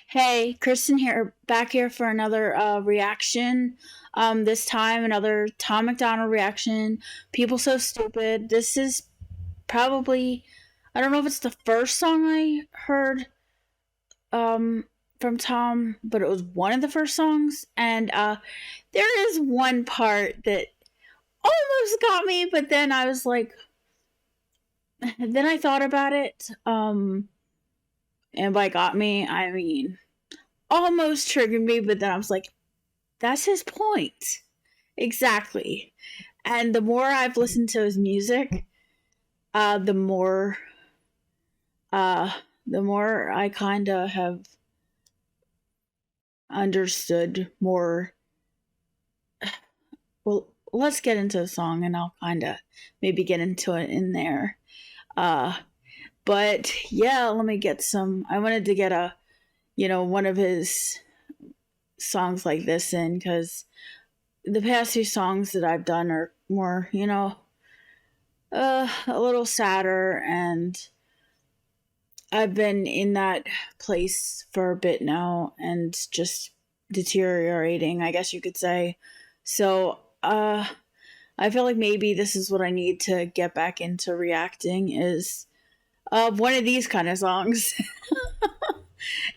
Hey, Kristin here, back here for another reaction. This time another Tom MacDonald reaction. People so stupid. This is probably, I don't know if it's the first song I heard from Tom, but it was one of the first songs. And there is one part that almost got me, but then I was like, then I thought about it. And by got me, I mean almost triggered me, but then I was like, that's his point. Exactly. And the more I've listened to his music, the more I kind of have understood more. Well, let's get into the song and I'll kind of maybe get into it in there. But yeah, let me get some. I wanted to get one of his songs like this in because the past few songs that I've done are more, a little sadder, and I've been in that place for a bit now and just deteriorating, I guess you could say. So, I feel like maybe this is what I need to get back into reacting is one of these kind of songs.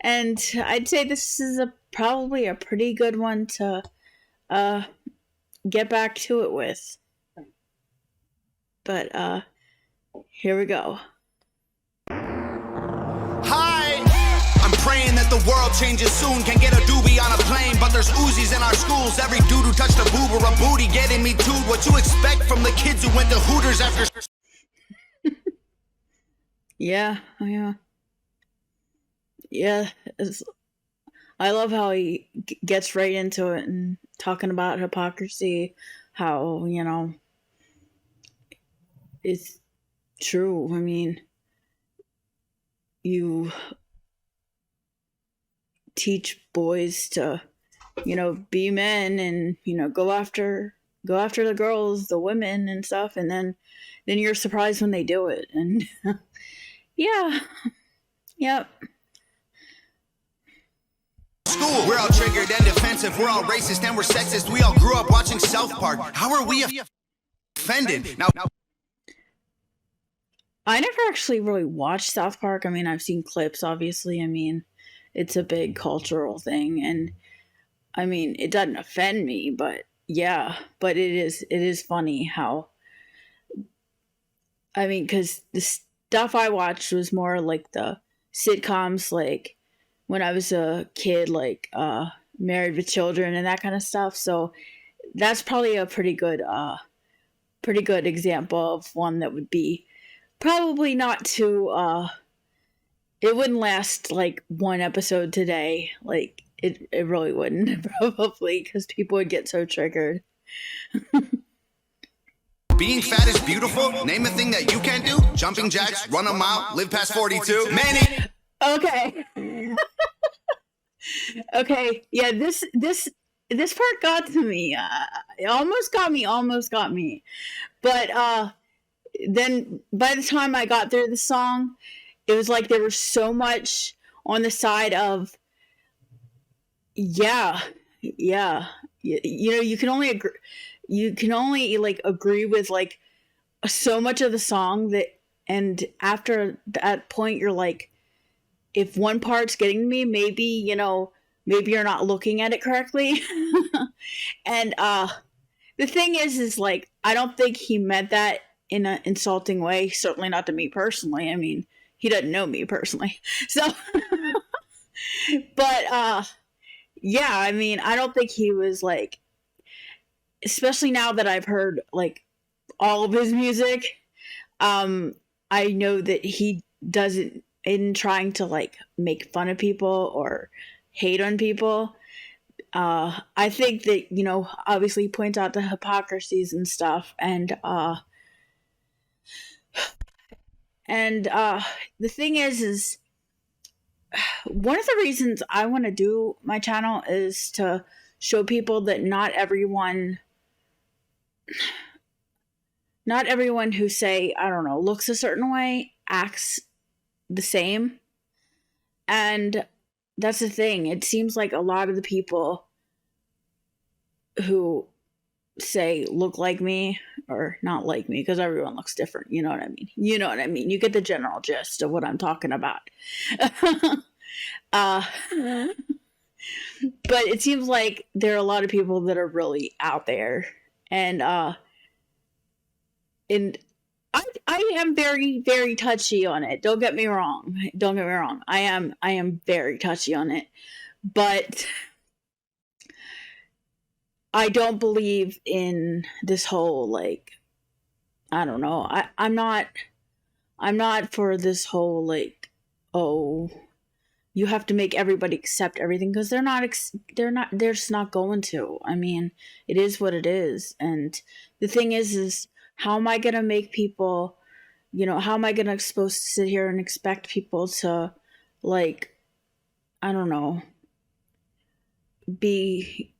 And I'd say this is probably a pretty good one to get back to it with. But here we go. Hi! I'm praying that the world changes soon. Can get a doobie on a plane, but there's Uzis in our schools. Every dude who touched a boob or a booty getting me too. What you expect from the kids who went to Hooters after... Yeah. I love how he gets right into it and talking about hypocrisy, how, it's true. I mean, you teach boys to, be men and, go after the girls, the women and stuff, and then you're surprised when they do it. And yeah. Yep. School. We're all triggered and defensive. We're all racist and we're sexist. We all grew up watching South Park. How are we offended? Now, I never actually really watched South Park. I mean, I've seen clips, obviously. I mean, it's a big cultural thing, and I mean, it doesn't offend me, but yeah, but it is funny how, I mean, because the stuff I watched was more like the sitcoms, like when I was a kid, like Married with Children and that kind of stuff. So that's probably a pretty good example of one that would be probably not too it wouldn't last like one episode today. Like it really wouldn't, probably, because people would get so triggered. being fat is beautiful. Name a thing that you can't do. Jumping jacks, run a mile, live past 42. Manny. Okay. Okay. Yeah, this part got to me. It almost got me. But then by the time I got through the song, it was like there was so much on the side of yeah. You can only agree with like so much of the song that, and after that point you're like, if one part's getting me, maybe you're not looking at it correctly. And the thing is like, I don't think he meant that in an insulting way, certainly not to me personally. I mean, he doesn't know me personally. So but yeah, I mean, I don't think he was like, especially now that I've heard like all of his music, I know that he doesn't, in trying to like make fun of people or hate on people. I think that, obviously points out the hypocrisies and stuff, and the thing is one of the reasons I want to do my channel is to show people that not everyone who, say, I don't know, looks a certain way acts the same. And that's the thing. It seems like a lot of the people who say look like me or not like me, because everyone looks different. You know what I mean? You know what I mean? You get the general gist of what I'm talking about. uh, but it seems like there are a lot of people that are really out there, and I am very, very touchy on it. Don't get me wrong. Don't get me wrong. I am very touchy on it, but I don't believe in this whole, like, I don't know. I'm not for this whole, like, oh, you have to make everybody accept everything, because they're just not going to. I mean, it is what it is. And the thing is how am I going to make people, how am I going to supposed to sit here and expect people to, like, I don't know, be,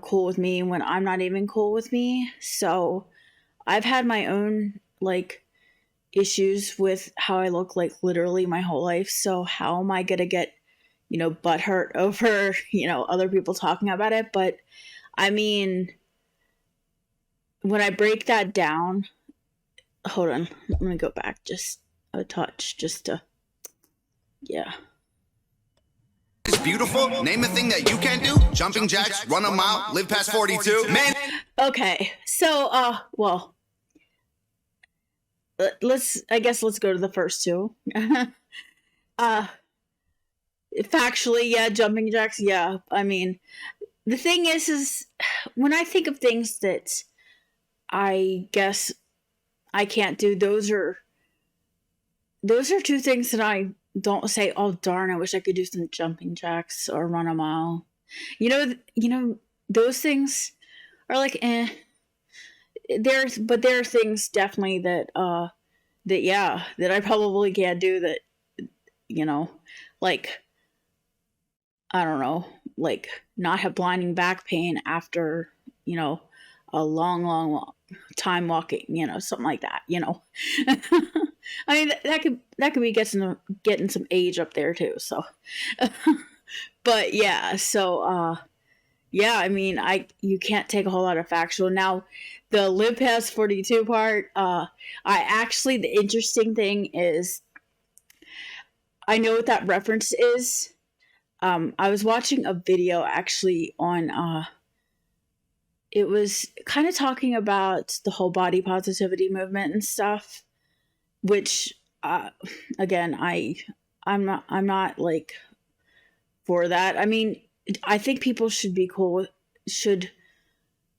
cool with me when I'm not even cool with me? So I've had my own, like, issues with how I look, like, literally my whole life. So how am I going to get, butthurt over, other people talking about it? But I mean, when I break that down, hold on, I'm going to go back just a touch, just to, yeah. It's beautiful. Name a thing that you can't do. Jumping jacks, run a mile, live past 42. Man. Okay. So, well, let's go to the first two. Factually, yeah, jumping jacks, yeah. I mean, the thing is when I think of things that I guess I can't do, those are two things that I don't say, oh darn, I wish I could do some jumping jacks or run a mile. Those things are like, there are things definitely that I probably can't do, that, like, I don't know, like, not have blinding back pain after, a long time walking, something like that, I mean, that could be getting some age up there too. So, but yeah, so, yeah, I mean, you can't take a whole lot of factual. Now, the live past 42 part, the interesting thing is, I know what that reference is. I was watching a video actually on, it was kind of talking about the whole body positivity movement and stuff, which, again, I'm not like for that. I mean, I think people should be should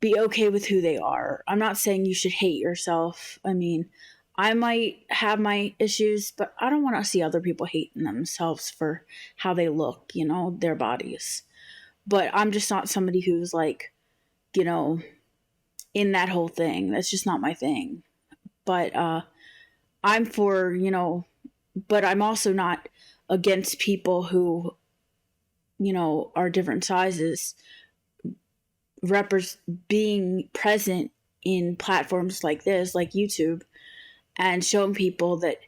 be okay with who they are. I'm not saying you should hate yourself. I mean, I might have my issues, but I don't want to see other people hating themselves for how they look, their bodies. But I'm just not somebody who's like, in that whole thing. That's just not my thing. But I'm for, but I'm also not against people who, are different sizes, being present in platforms like this, like YouTube, and showing people that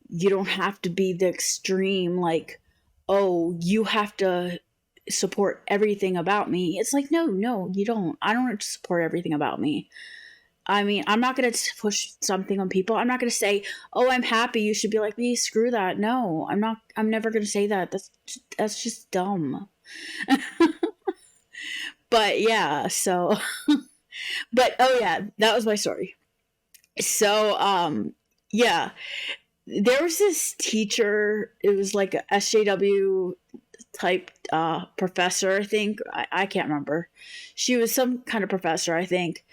you don't have to be the extreme, like, oh, you have to support everything about me. It's like, no, you don't. I don't have to support everything about me. I mean, I'm not going to push something on people. I'm not going to say, oh, I'm happy, you should be like me. Screw that. No, I'm not. I'm never going to say that. That's just dumb. But yeah, so, but oh yeah, that was my story. So, yeah, there was this teacher, it was like a SJW type professor, I think. I can't remember. She was some kind of professor, I think.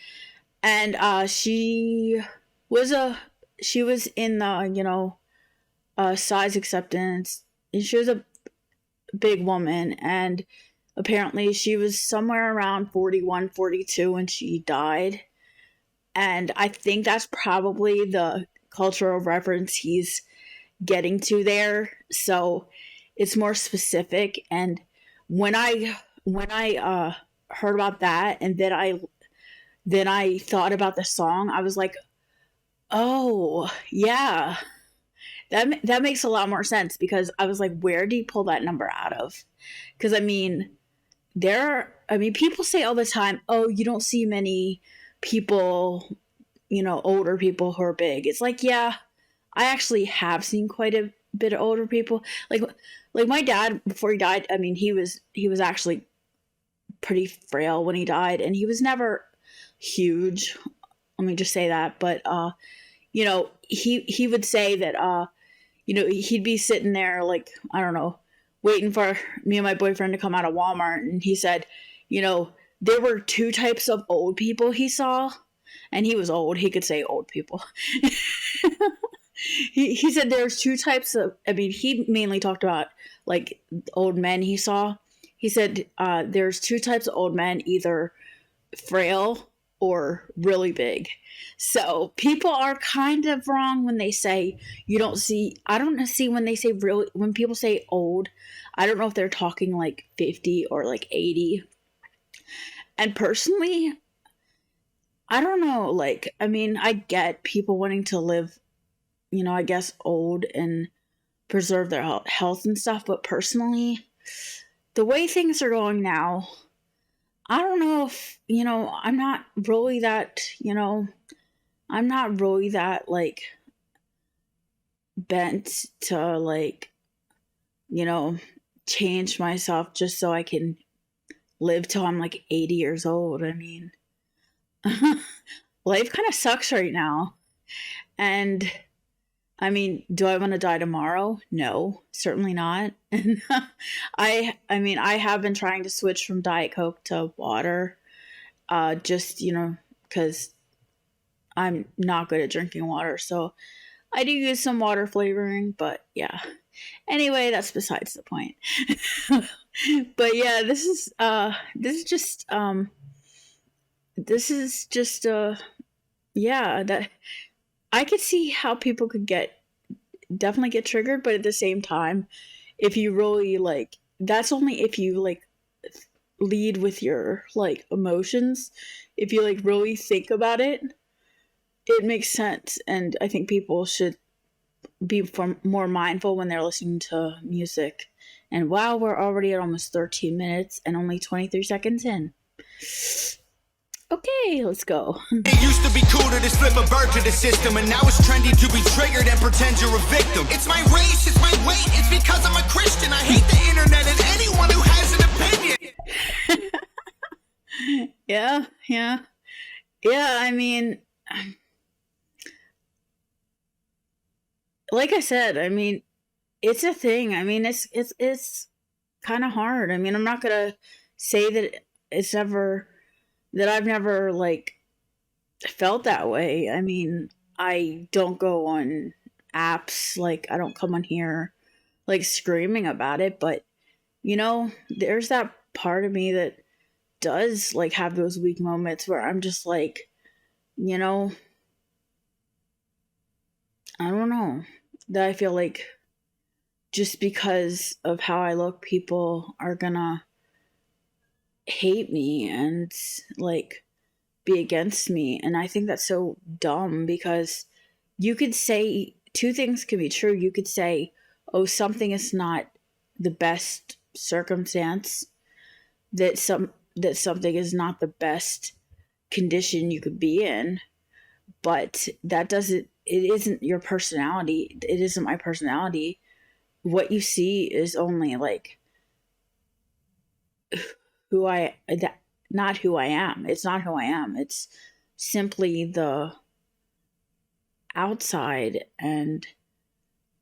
And she was in the, size acceptance. And she was a big woman, and apparently she was somewhere around 41, 42 when she died. And I think that's probably the cultural reference he's getting to there. So it's more specific. And when I heard about that, and then I thought about the song, I was like, oh yeah, That makes a lot more sense, because I was like, where do you pull that number out of? Because I mean, people say all the time, oh, you don't see many people, older people who are big. It's like, yeah, I actually have seen quite a bit of older people. Like my dad, before he died, I mean, he was actually pretty frail when he died, and he was never huge. Let me just say that. But he would say that he'd be sitting there, like, I don't know, waiting for me and my boyfriend to come out of Walmart, and he said, there were two types of old people he saw, and he was old. He could say old people. He said there's two types of, I mean, he mainly talked about like old men he saw. He said there's two types of old men, either frail or really big. So people are kind of wrong when they say I don't see when they say really, when people say old, I don't know if they're talking like 50 or like 80. And personally, I don't know, like, I mean, I get people wanting to live, I guess, old and preserve their health and stuff. But personally, the way things are going now, I don't know if, I'm not really that, like, bent to, like, change myself just so I can live till I'm like 80 years old. I mean, life kind of sucks right now. And I mean, do I want to die tomorrow? No, certainly not. And I mean, I have been trying to switch from Diet Coke to water, just, because I'm not good at drinking water. So I do use some water flavoring, but yeah. Anyway, that's besides the point. But yeah, this is just yeah, that I could see how people could definitely get triggered, but at the same time, if you really like, that's only if you like lead with your like emotions. If you like really think about it, it makes sense. And I think people should be more mindful when they're listening to music. And wow, we're already at almost 13 minutes and only 23 seconds in. Okay, let's go. It used to be cool to just flip a bird to the system, and now it's trendy to be triggered and pretend you're a victim. It's my race, it's my weight, it's because I'm a Christian. I hate the internet and anyone who has an opinion. Yeah, I mean, like I said, I mean, it's a thing. I mean, it's kind of hard. I mean, I'm not gonna say that I've never like felt that way. I mean, I don't go on apps, like I don't come on here like screaming about it, but there's that part of me that does like have those weak moments where I'm just like, I don't know, that I feel like just because of how I look, people are gonna hate me and like be against me. And I think that's so dumb, because you could say two things can be true. You could say, oh, something is not the best circumstance, that something is not the best condition you could be in, but it isn't your personality. It isn't my personality. What you see is only like not who I am. It's not who I am. It's simply the outside. And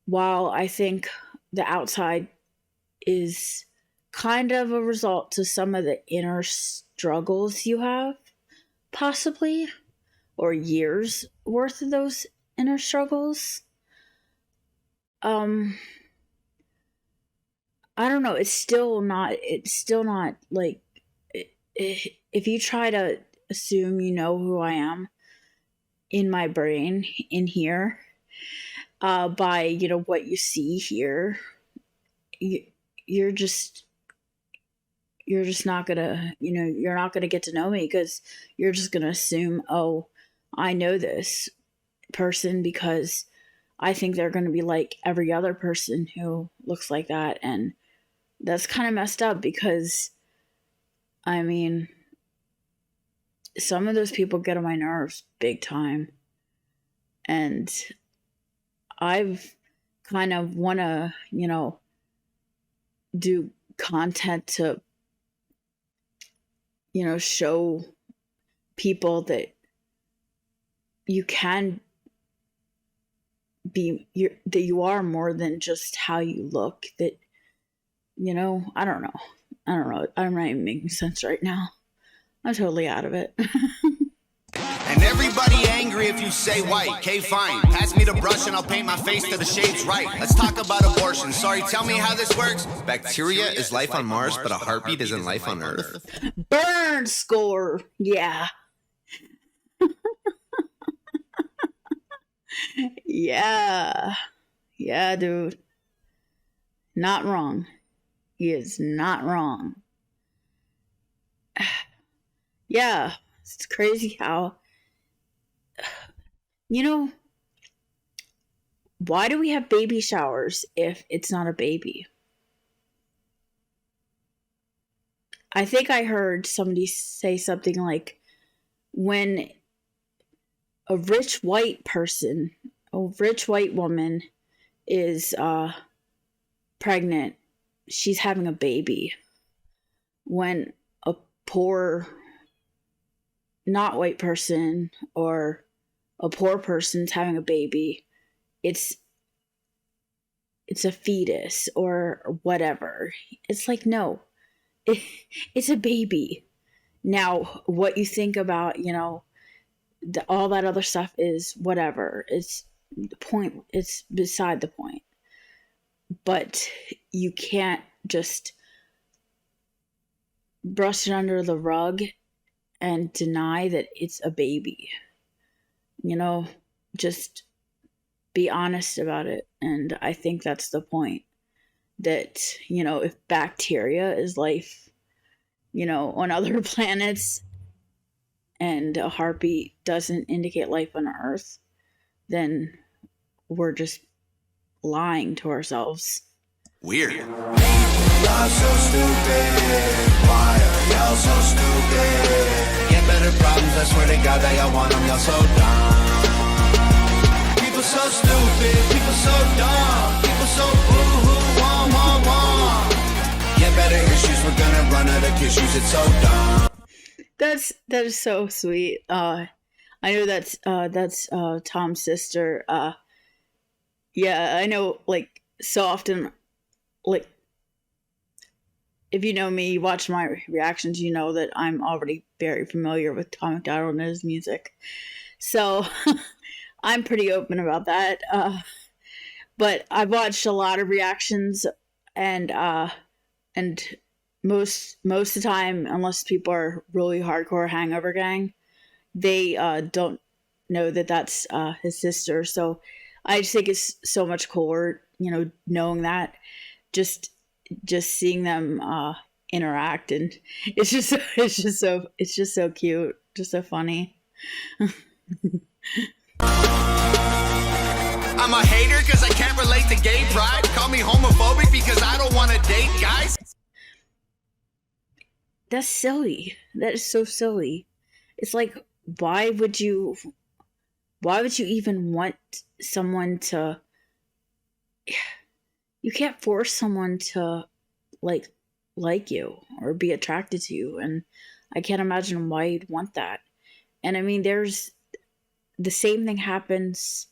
while I think the outside is kind of a result to some of the inner struggles you have, possibly, or years worth of those inner struggles, I don't know. It's still not like, if you try to assume who I am in my brain in here, by what you see here, you're just not gonna you're not gonna get to know me, because you're just gonna assume, oh, I know this person because I think they're going to be like every other person who looks like that. And that's kind of messed up because, I mean, some of those people get on my nerves big time. And I've kind of want to, do content to, show people that you can be, that you are more than just how you look, that, I don't know. I'm not even making sense right now. I'm totally out of it. And everybody angry if you say white. Okay, fine. Pass me the brush and I'll paint my face to the shades right. Let's talk about abortion. Sorry, tell me how this works. Bacteria is life on Mars, but a heartbeat isn't life on Earth. Burn score. Yeah. Yeah. Yeah, dude. Not wrong. He is not wrong. Yeah. It's crazy how, why do we have baby showers if it's not a baby? I think I heard somebody say something like, when a rich white woman is pregnant, she's having a baby. When a poor not white person or a poor person's having a baby, it's a fetus or whatever. It's like, no, it's a baby. Now, what you think about, all that other stuff is whatever. It's the point. It's beside the point. But you can't just brush it under the rug and deny that it's a baby. Just be honest about it. And I think that's the point. That, if bacteria is life, on other planets, and a heartbeat doesn't indicate life on Earth, then we're just lying to ourselves. Weird. Y'all so stupid. Why are y'all so stupid? Get better problems, I swear to God that y'all want them, y'all so dumb. People so stupid, people so dumb. People so boo-hoo, wah. Get better issues, we're gonna run out of tissues, it's so dumb. That is so sweet. I know that's Tom's sister. Yeah, I know, like, so often, like, if you know me, you watch my reactions, you know that I'm already very familiar with Tom MacDonald and his music. So I'm pretty open about that. But I've watched a lot of reactions, and most of the time, unless people are really hardcore Hangover Gang, they don't know that that's his sister. So I just think it's so much cooler, knowing that, just seeing them interact, and it's just so cute, just so funny. I'm a hater because I can't relate to gay pride. Call me homophobic because I don't want to date guys. That's silly. That is so silly. It's like, why would you even want someone to... You can't force someone to like you or be attracted to you, and I can't imagine why you'd want that. And I mean, there's the same thing happens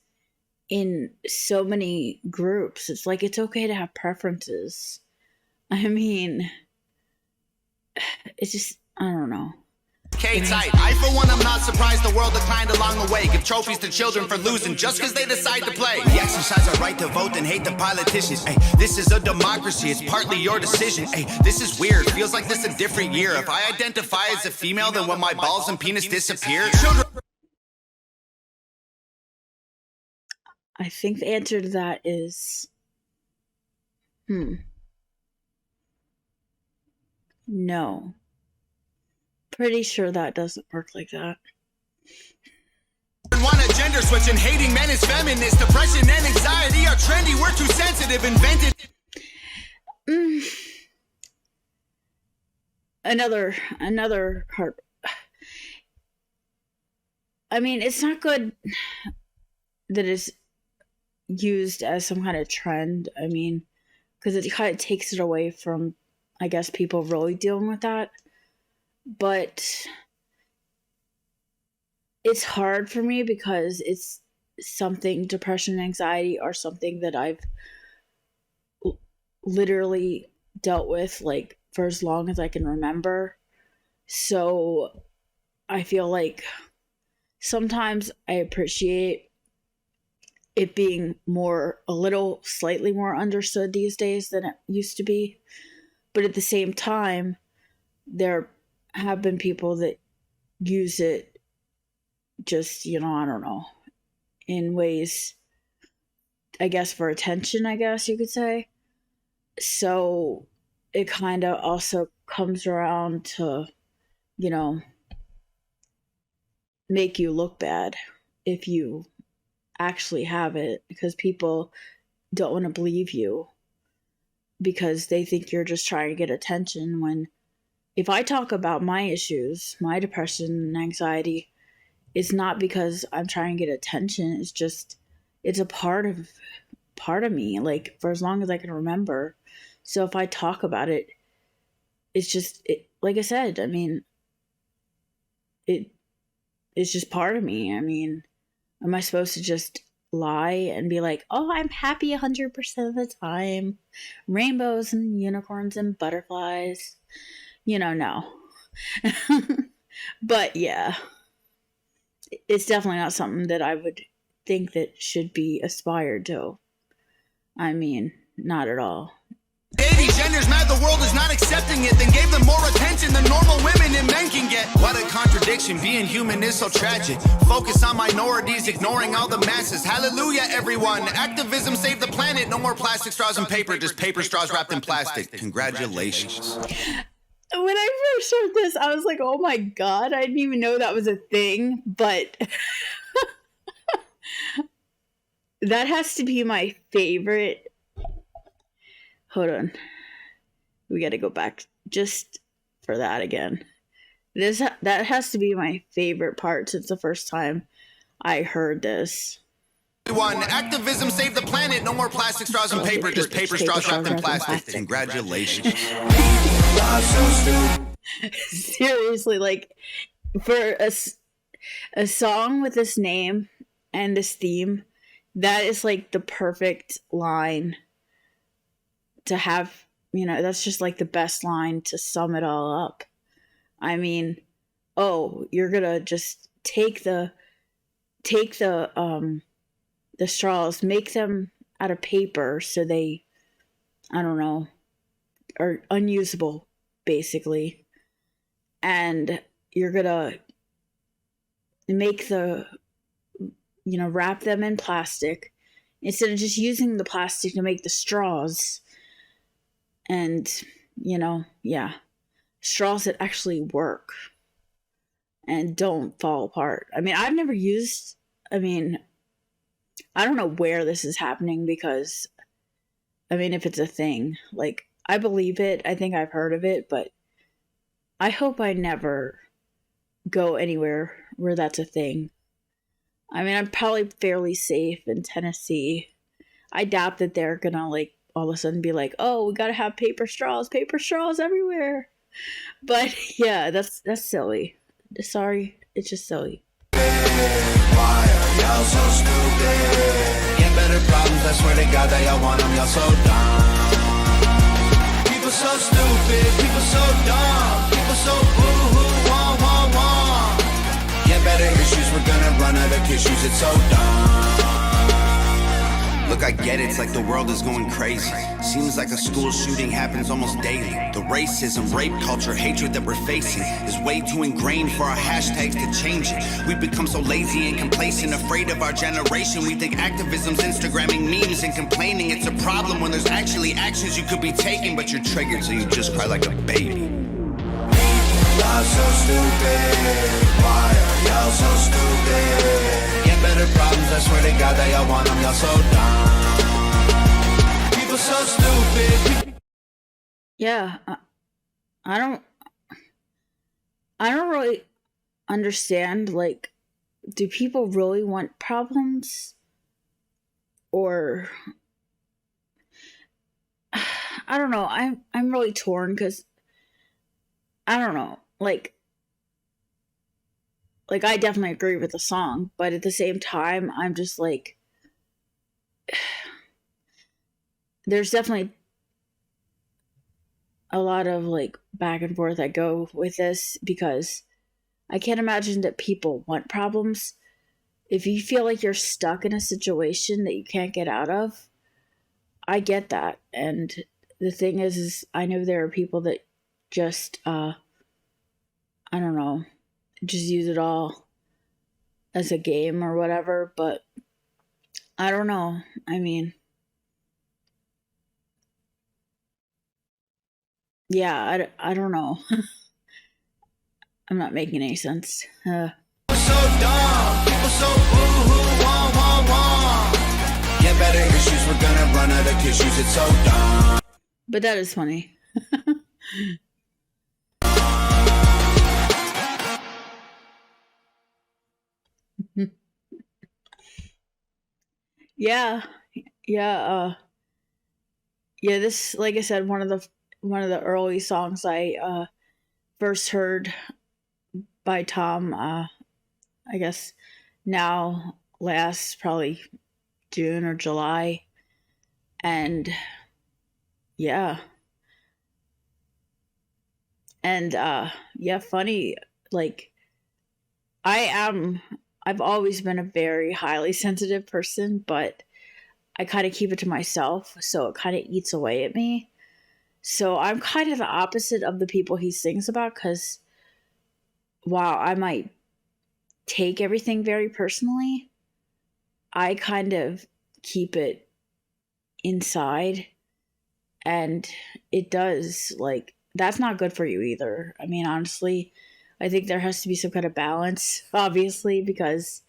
in so many groups. It's like, it's okay to have preferences. I mean, it's just, I don't know. K-tight. I, for one, am not surprised the world declined along the way. Give trophies to children for losing just because they decide to play. We exercise our right to vote and hate the politicians. Ay, this is a democracy. It's partly your decision. Ay, this is weird. Feels like this a different year. If I identify as a female, then when my balls and penis disappear, children... I think the answer to that is... No. Pretty sure that doesn't work like that. Want a gender switching, hating men is feminist. Depression and anxiety are trendy. We're too sensitive, invented. Another part. I mean, it's not good that it's used as some kind of trend. I mean, because it kind of takes it away from, I guess, people really dealing with that. But it's hard for me because it's something, depression and anxiety are something that I've literally dealt with like for as long as I can remember. So I feel like sometimes I appreciate it being slightly more understood these days than it used to be. But at the same time, there have been people that use it just, I don't know, in ways, I guess, for attention, I guess you could say. So it kind of also comes around to, make you look bad if you actually have it, because people don't want to believe you because they think you're just trying to get attention. When if I talk about my issues, my depression and anxiety, it's not because I'm trying to get attention. It's just, it's a part of me, like for as long as I can remember. So if I talk about it, it's just, like I said, I mean, it's just part of me. I mean, am I supposed to just lie and be like, oh, I'm happy 100% of the time, rainbows and unicorns and butterflies? No. But yeah, it's definitely not something that I would think that should be aspired to. I mean, not at all. Baby gender's mad the world is not accepting it, then gave them more attention than normal women and men can get. What a contradiction, being human is so tragic. Focus on minorities, ignoring all the masses. Hallelujah, everyone. Activism saved the planet. No more plastic straws and paper, just paper straws wrapped in plastic. Congratulations. When I first heard this, I was like, oh my God, I didn't even know that was a thing. But that has to be my favorite. Hold on. We got to go back just for that again. That has to be my favorite part since the first time I heard this. Activism saved the planet. No more plastic straws and paper, just paper straws wrapped in plastic. Congratulations. Seriously, like, for a song with this name and this theme, that is like the perfect line to have. That's just like the best line to sum it all up. I mean, you're gonna just take the straws, make them out of paper so they, I don't know, are unusable, basically. And you're gonna make wrap them in plastic instead of just using the plastic to make the straws. And, straws that actually work and don't fall apart. I mean, I've never used, I don't know where this is happening because, if it's a thing, like, I believe it. I think I've heard of it, but I hope I never go anywhere where that's a thing. I'm probably fairly safe in Tennessee. I doubt that they're gonna, like, all of a sudden be like, oh, we gotta have paper straws everywhere. But yeah, that's silly. Sorry, it's just silly. Why are y'all so stupid? Get better problems, I swear to God that y'all want them, y'all so dumb. People so stupid, people so dumb, people so boo-hoo, wah. Get better issues, we're gonna run out of tissues, it's so dumb. Look, I get it, it's like the world is going crazy. Seems like a school shooting happens almost daily. The racism, rape culture, hatred that we're facing is way too ingrained for our hashtags to change it. We've become so lazy and complacent, afraid of our generation. We think activism's Instagramming memes and complaining. It's a problem when there's actually actions you could be taking, but you're triggered so you just cry like a baby. Y'all so stupid, why are y'all so stupid? Get Get better problems, I swear to God they all want them, y'all so dumb. People so stupid. Yeah, I don't really understand, like, do people really want problems? Or I don't know. I'm really torn because I don't know. Like I definitely agree with the song, but at the same time, I'm just like, there's definitely a lot of like back and forth I go with this, because I can't imagine that people want problems. If you feel like you're stuck in a situation that you can't get out of, I get that. And the thing is I know there are people that just, I don't know, just use it all as a game or whatever, but I don't know. I mean, yeah, I don't know. I'm not making any sense. So dumb, people so boo-hoo, wah. Get better issues, we're gonna run out of tissues, it's so dumb. But that is funny. Yeah. Yeah, yeah, this, like I said, one of the early songs I first heard by Tom, I guess now last probably June or July. And yeah. And yeah, funny, like I've always been a very highly sensitive person, but I kind of keep it to myself, so it kind of eats away at me. So I'm kind of the opposite of the people he sings about, because while I might take everything very personally, I kind of keep it inside, and it does, like, that's not good for you either. I mean, honestly, I think there has to be some kind of balance, obviously, because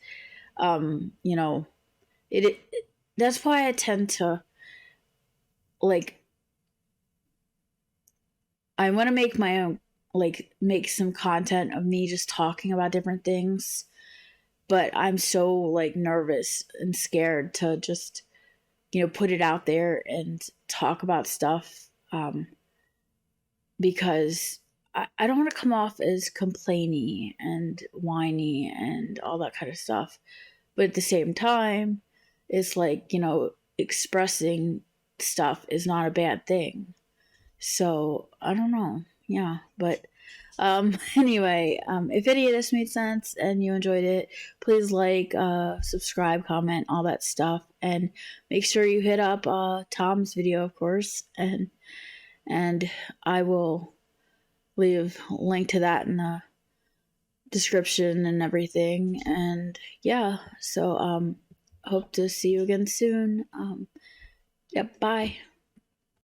you know, it that's why I tend to, like, I want to make my own, like, make some content of me just talking about different things, but I'm so, like, nervous and scared to just, put it out there and talk about stuff, because I don't want to come off as complainy and whiny and all that kind of stuff. But at the same time, it's like, expressing stuff is not a bad thing. So I don't know. Yeah. But anyway, if any of this made sense and you enjoyed it, please like, subscribe, comment, all that stuff. And make sure you hit up Tom's video, of course. And I will leave a link to that in the description and everything. And yeah, so hope to see you again soon. Yep, bye.